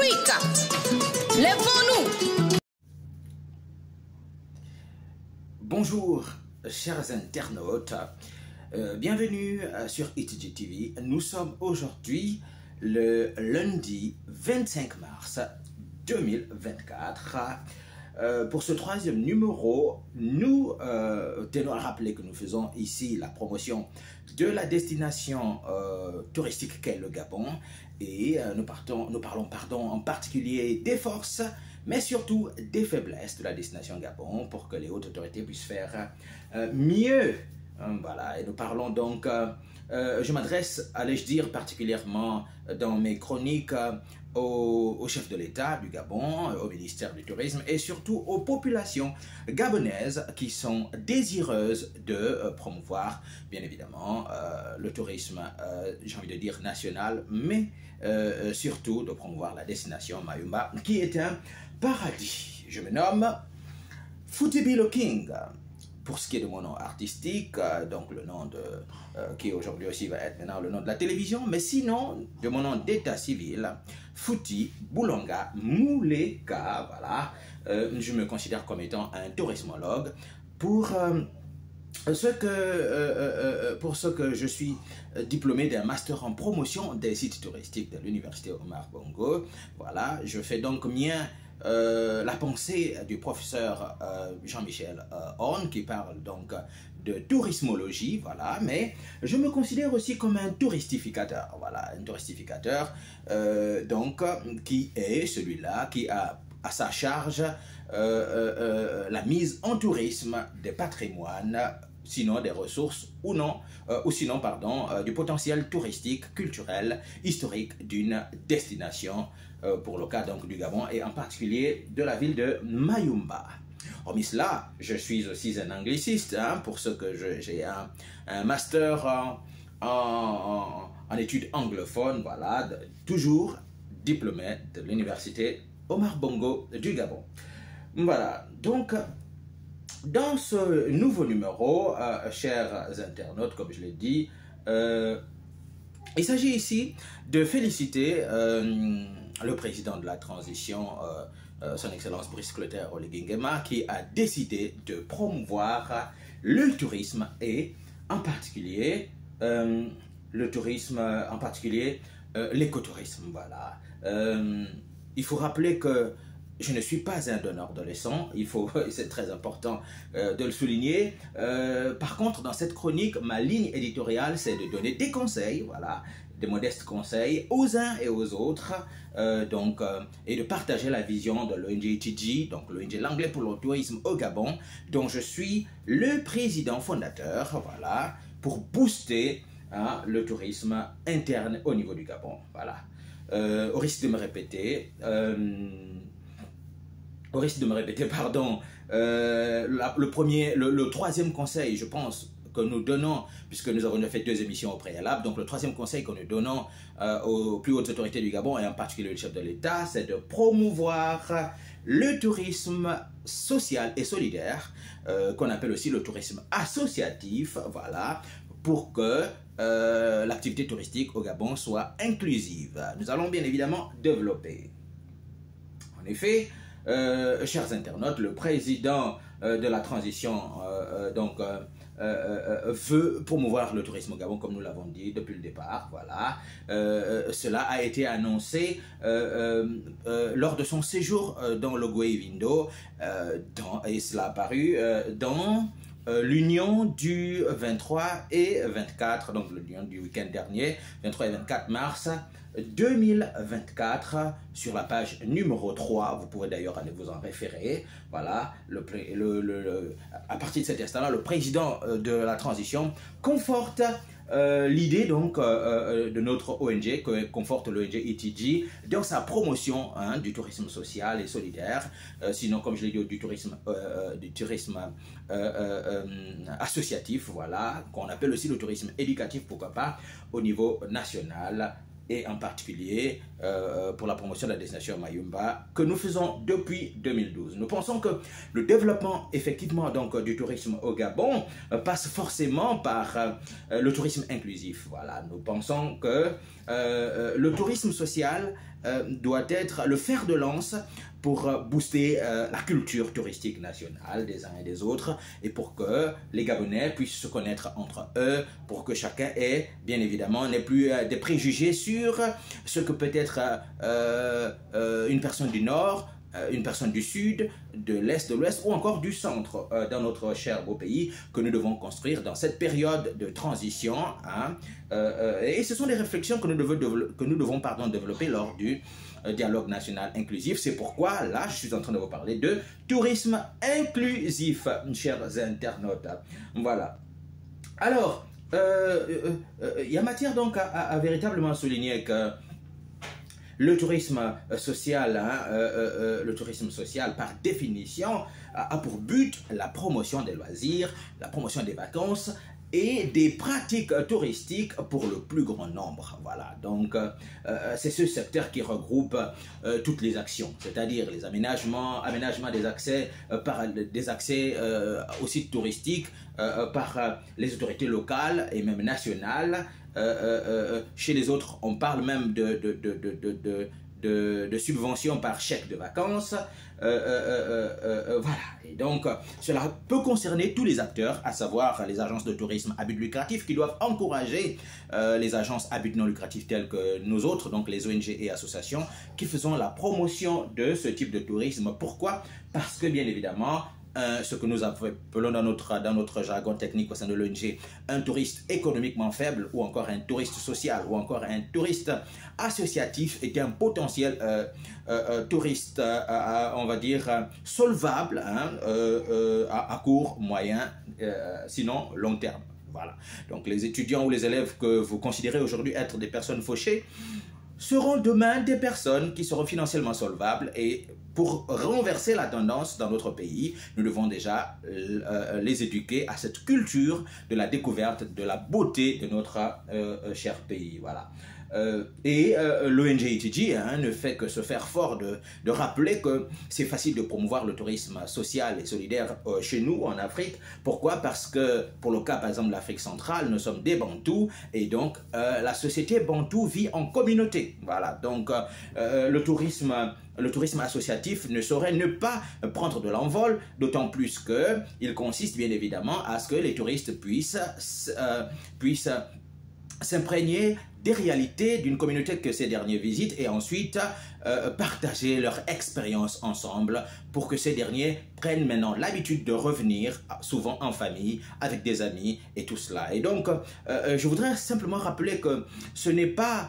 Afrique. Lèvons-nous. Bonjour, chers internautes. Bienvenue sur ITG TV. Nous sommes aujourd'hui le lundi 25 mars 2024. Pour ce troisième numéro, nous tenons à rappeler que nous faisons ici la promotion de la destination touristique qu'est le Gabon et nous parlons en particulier des forces mais surtout des faiblesses de la destination Gabon pour que les hautes autorités puissent faire mieux. Voilà, et nous parlons donc, je m'adresse, allais-je dire, particulièrement dans mes chroniques au chef de l'État du Gabon, au ministère du Tourisme et surtout aux populations gabonaises qui sont désireuses de promouvoir, bien évidemment, le tourisme, j'ai envie de dire national, mais surtout de promouvoir la destination Mayumba, qui est un paradis. Je me nomme Foutibilo King. Pour ce qui est de mon nom artistique, donc le nom de qui aujourd'hui aussi va être maintenant le nom de la télévision, mais sinon de mon nom d'état civil, Fouti Boulanga Mouleka, voilà. Je me considère comme étant un tourismologue pour ce que je suis diplômé d'un master en promotion des sites touristiques de l'université Omar Bongo. Voilà, je fais donc mien la pensée du professeur Jean-Michel Horn qui parle donc de tourismologie, voilà, mais je me considère aussi comme un touristificateur, voilà, un touristificateur donc qui est celui-là qui a à sa charge la mise en tourisme des patrimoines, sinon des ressources ou non, ou sinon, pardon, du potentiel touristique, culturel, historique d'une destination, pour le cas donc du Gabon et en particulier de la ville de Mayumba. Hormis cela, je suis aussi un angliciste, hein, pour ce que j'ai un master en études anglophones, voilà, toujours diplômé de l'université Omar Bongo du Gabon. Voilà, donc dans ce nouveau numéro, chers internautes, comme je l'ai dit, il s'agit ici de féliciter le président de la transition, son Excellence Brice Clotaire Oligui Nguema, qui a décidé de promouvoir le tourisme et en particulier le tourisme, en particulier l'écotourisme. Voilà. Il faut rappeler que je ne suis pas un donneur de leçons, c'est très important de le souligner. Par contre, dans cette chronique, ma ligne éditoriale, c'est de donner des conseils, voilà, des modestes conseils aux uns et aux autres, et de partager la vision de l'ONG ITG, donc l'ONG L'Anglais pour le tourisme au Gabon, dont je suis le président fondateur, voilà, pour booster le tourisme interne au niveau du Gabon, voilà. Au risque de me répéter, pardon, le troisième conseil, je pense, que nous donnons, puisque nous avons fait 2 émissions au préalable, donc le troisième conseil que nous donnons aux plus hautes autorités du Gabon, et en particulier le chef de l'État, c'est de promouvoir le tourisme social et solidaire, qu'on appelle aussi le tourisme associatif, voilà, pour que l'activité touristique au Gabon soit inclusive. Nous allons bien évidemment développer. En effet, chers internautes, le président de la transition veut promouvoir le tourisme au Gabon, comme nous l'avons dit depuis le départ. Voilà. Cela a été annoncé lors de son séjour dans le Goué-Vindo et cela a apparu dans l'union du 23 et 24, donc l'union du week-end dernier, 23 et 24 mars 2024, sur la page numéro 3, vous pourrez d'ailleurs aller vous en référer. Voilà, à partir de cet instant-là, le président de la transition conforte l'idée donc de notre ONG, que conforte l'ONG ITG, dans sa promotion du tourisme social et solidaire, sinon comme je l'ai dit, du tourisme associatif, voilà, qu'on appelle aussi le tourisme éducatif, pourquoi pas, au niveau national et en particulier pour la promotion de la destination Mayumba que nous faisons depuis 2012. Nous pensons que le développement effectivement donc du tourisme au Gabon passe forcément par le tourisme inclusif. Voilà, nous pensons que le tourisme social doit être le fer de lance pour booster la culture touristique nationale des uns et des autres et pour que les Gabonais puissent se connaître entre eux, pour que chacun ait, bien évidemment, n'ait plus des préjugés sur ce que peut être une personne du Nord, une personne du Sud, de l'Est, de l'Ouest ou encore du Centre dans notre cher beau pays que nous devons construire dans cette période de transition. Hein, et ce sont des réflexions que nous devons développer lors du dialogue national inclusif. C'est pourquoi là, je suis en train de vous parler de tourisme inclusif, chers internautes. Voilà. Alors, il y a matière donc à véritablement souligner que le tourisme social, le tourisme social par définition a pour but la promotion des loisirs, la promotion des vacances et des pratiques touristiques pour le plus grand nombre. Voilà, donc c'est ce secteur qui regroupe toutes les actions, c'est-à-dire les aménagements des accès, des accès aux sites touristiques par les autorités locales et même nationales. Chez les autres, on parle même de subventions par chèque de vacances. Voilà, et donc cela peut concerner tous les acteurs, à savoir les agences de tourisme à but lucratif qui doivent encourager les agences à but non lucratif telles que nous autres, donc les ONG et associations qui faisons la promotion de ce type de tourisme. Pourquoi? Parce que bien évidemment, ce que nous appelons dans notre jargon technique au sein de l'ONG, un touriste économiquement faible ou encore un touriste social ou encore un touriste associatif est un potentiel touriste, on va dire, solvable hein, à court, moyen, sinon long terme. Voilà. Donc les étudiants ou les élèves que vous considérez aujourd'hui être des personnes fauchées seront demain des personnes qui seront financièrement solvables et pour renverser la tendance dans notre pays, nous devons déjà les éduquer à cette culture de la découverte de la beauté de notre cher pays. Voilà. L'ONG ITG hein, ne fait que se faire fort de rappeler que c'est facile de promouvoir le tourisme social et solidaire chez nous en Afrique. Pourquoi? Parce que pour le cas par exemple de l'Afrique centrale, nous sommes des Bantous et donc la société Bantou vit en communauté. Voilà, donc le tourisme associatif ne saurait ne pas prendre de l'envol, d'autant plus qu'il consiste bien évidemment à ce que les touristes puissent s'imprégner des réalités d'une communauté que ces derniers visitent et ensuite partager leur expérience ensemble pour que ces derniers prennent maintenant l'habitude de revenir souvent en famille, avec des amis et tout cela. Et donc, je voudrais simplement rappeler que ce n'est pas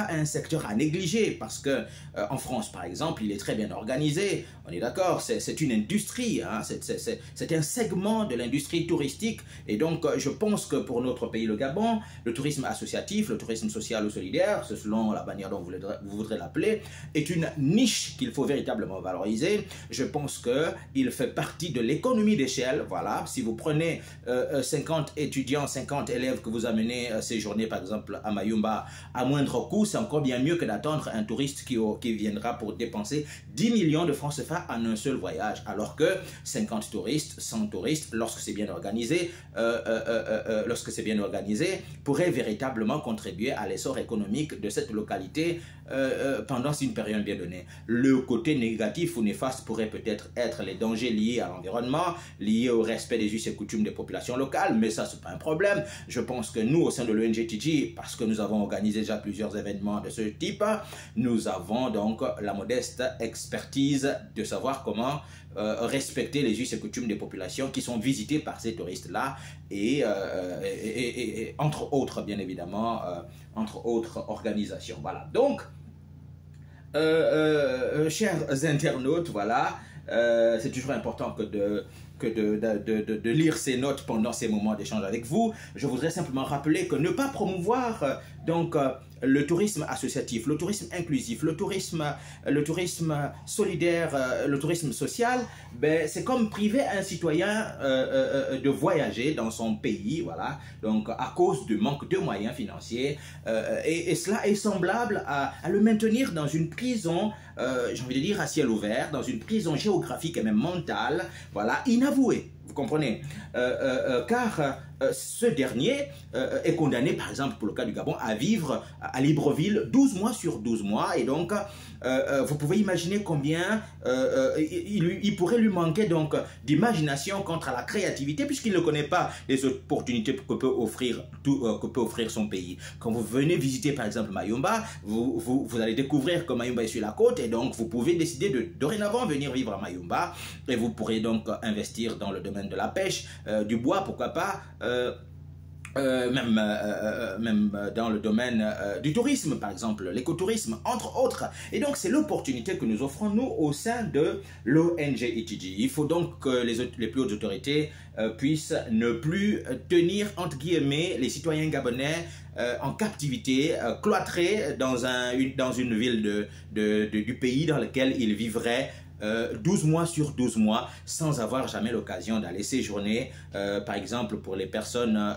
un secteur à négliger parce que en France, par exemple, il est très bien organisé. On est d'accord, c'est une industrie, hein, c'est un segment de l'industrie touristique. Et donc, je pense que pour notre pays, le Gabon, le tourisme associatif, le tourisme social ou solidaire, c'est selon la manière dont vous voudrez l'appeler, est une niche qu'il faut véritablement valoriser. Je pense qu'il fait partie de l'économie d'échelle. Voilà, si vous prenez 50 étudiants, 50 élèves que vous amenez séjourner par exemple à Mayumba à moindre coût, c'est encore bien mieux que d'attendre un touriste qui viendra pour dépenser 10 millions de francs CFA en un seul voyage. Alors que 50 touristes, 100 touristes, lorsque c'est bien organisé, pourraient véritablement contribuer à l'essor économique de cette localité pendant une période bien donnée. Le côté négatif ou néfaste pourrait peut-être être les dangers liés à l'environnement, liés au respect des us et coutumes des populations locales, mais ça, c'est pas un problème. Je pense que nous, au sein de l'ONG TG, parce que nous avons organisé déjà plusieurs événements de ce type, nous avons donc la modeste expertise de savoir comment respecter les us et coutumes des populations qui sont visitées par ces touristes-là et entre autres, bien évidemment, entre autres organisations. Voilà. Donc, chers internautes, voilà, c'est toujours important que que de lire ces notes pendant ces moments d'échange avec vous. Je voudrais simplement rappeler que ne pas promouvoir le tourisme associatif, le tourisme inclusif, le tourisme solidaire, le tourisme social, ben, c'est comme priver un citoyen de voyager dans son pays, voilà, donc à cause du manque de moyens financiers, et cela est semblable à le maintenir dans une prison, j'ai envie de dire à ciel ouvert, dans une prison géographique et même mentale, voilà, inavouée. Vous comprenez, car ce dernier est condamné, par exemple, pour le cas du Gabon, à vivre à Libreville 12 mois sur 12 mois. Et donc, vous pouvez imaginer combien il pourrait lui manquer donc d'imagination quant à la créativité, puisqu'il ne connaît pas les opportunités que peut offrir son pays. Quand vous venez visiter, par exemple, Mayumba, vous allez découvrir que Mayumba est sur la côte, et donc vous pouvez décider de dorénavant venir vivre à Mayumba, et vous pourrez donc investir dans le domaine de la pêche, du bois, pourquoi pas, même dans le domaine du tourisme, par exemple, l'écotourisme, entre autres. Et donc, c'est l'opportunité que nous offrons, nous, au sein de l'ONG ITG. Il faut donc que les plus hautes autorités puissent ne plus tenir, entre guillemets, les citoyens gabonais en captivité, cloîtrés dans une ville du pays dans lequel ils vivraient 12 mois sur 12 mois sans avoir jamais l'occasion d'aller séjourner, par exemple pour les personnes à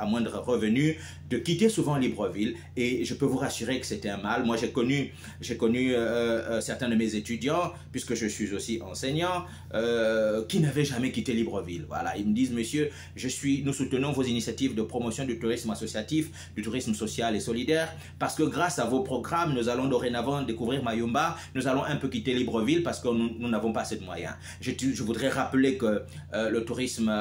moindre revenu, de quitter souvent Libreville. Et je peux vous rassurer que c'était un mal. Moi j'ai connu certains de mes étudiants, puisque je suis aussi enseignant, qui n'avaient jamais quitté Libreville. Voilà, ils me disent: monsieur, nous soutenons vos initiatives de promotion du tourisme associatif, du tourisme social et solidaire, parce que grâce à vos programmes, nous allons dorénavant découvrir Mayumba, nous allons un peu quitter Libreville parce que nous n'avons pas assez de moyens. Je voudrais rappeler que le tourisme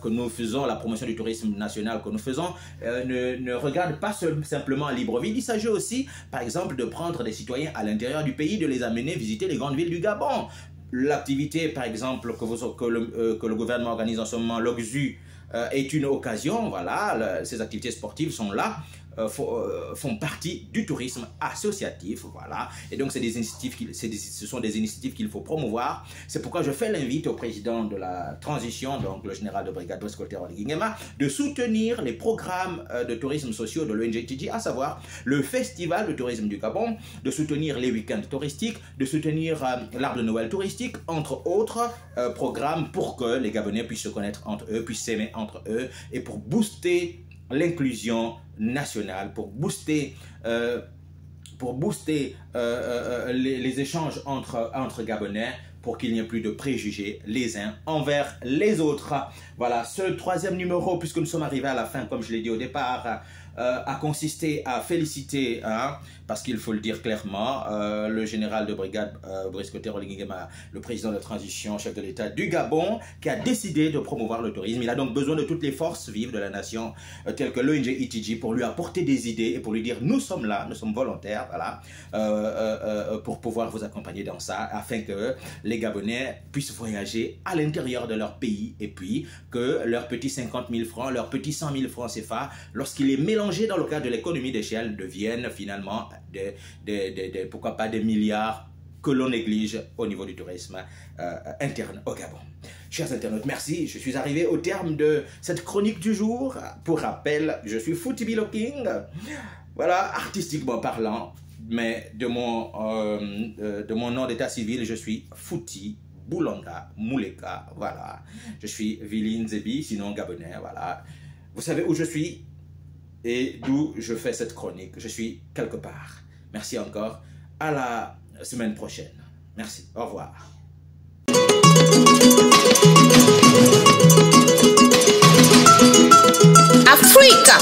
que nous faisons, la promotion du tourisme national que nous faisons, ne regarde pas simplement à Libreville. Il s'agit aussi, par exemple, de prendre des citoyens à l'intérieur du pays, de les amener visiter les grandes villes du Gabon. L'activité, par exemple, que le gouvernement organise en ce moment, l'OGZU, est une occasion. Voilà, ces activités sportives sont là, font partie du tourisme associatif, voilà. Et donc c'est des initiatives ce sont des initiatives qu'il faut promouvoir. C'est pourquoi je fais l'invite au président de la transition, donc le général de brigade Brice Clotaire Oligui Nguema, de soutenir les programmes de tourisme sociaux de l'ONG ITG, à savoir le festival de tourisme du Gabon, de soutenir les week-ends touristiques, de soutenir l'arbre de Noël touristique, entre autres programmes, pour que les Gabonais puissent se connaître entre eux, puissent s'aimer entre eux, et pour booster l'inclusion nationale, pour booster les échanges entre Gabonais, pour qu'il n'y ait plus de préjugés les uns envers les autres. Voilà, ce troisième numéro, puisque nous sommes arrivés à la fin, comme je l'ai dit au départ, a consisté à féliciter, parce qu'il faut le dire clairement, le général de brigade Brice Clotaire Oligui Nguema, le président de la transition, chef de l'État du Gabon, qui a décidé de promouvoir le tourisme. Il a donc besoin de toutes les forces vives de la nation, telles que l'ONG ITG, pour lui apporter des idées et pour lui dire: nous sommes là, nous sommes volontaires, voilà, pour pouvoir vous accompagner dans ça, afin que les Gabonais puissent voyager à l'intérieur de leur pays, et puis que leurs petits 50 000 francs, leurs petits 100 000 francs CFA, lorsqu'il est mélangé dans le cadre de l'économie d'échelle, deviennent finalement pourquoi pas des milliards que l'on néglige au niveau du tourisme interne au Gabon. Chers internautes, merci. Je suis arrivé au terme de cette chronique du jour. Pour rappel, je suis Fouti Bilo King. Voilà, artistiquement parlant, mais de mon nom d'état civil, je suis Fouti Boulanga Mouleka. Voilà, je suis Vili Nzebi, sinon gabonais. Voilà, vous savez où je suis et d'où je fais cette chronique. Je suis quelque part. Merci encore. À la semaine prochaine. Merci. Au revoir. Africa,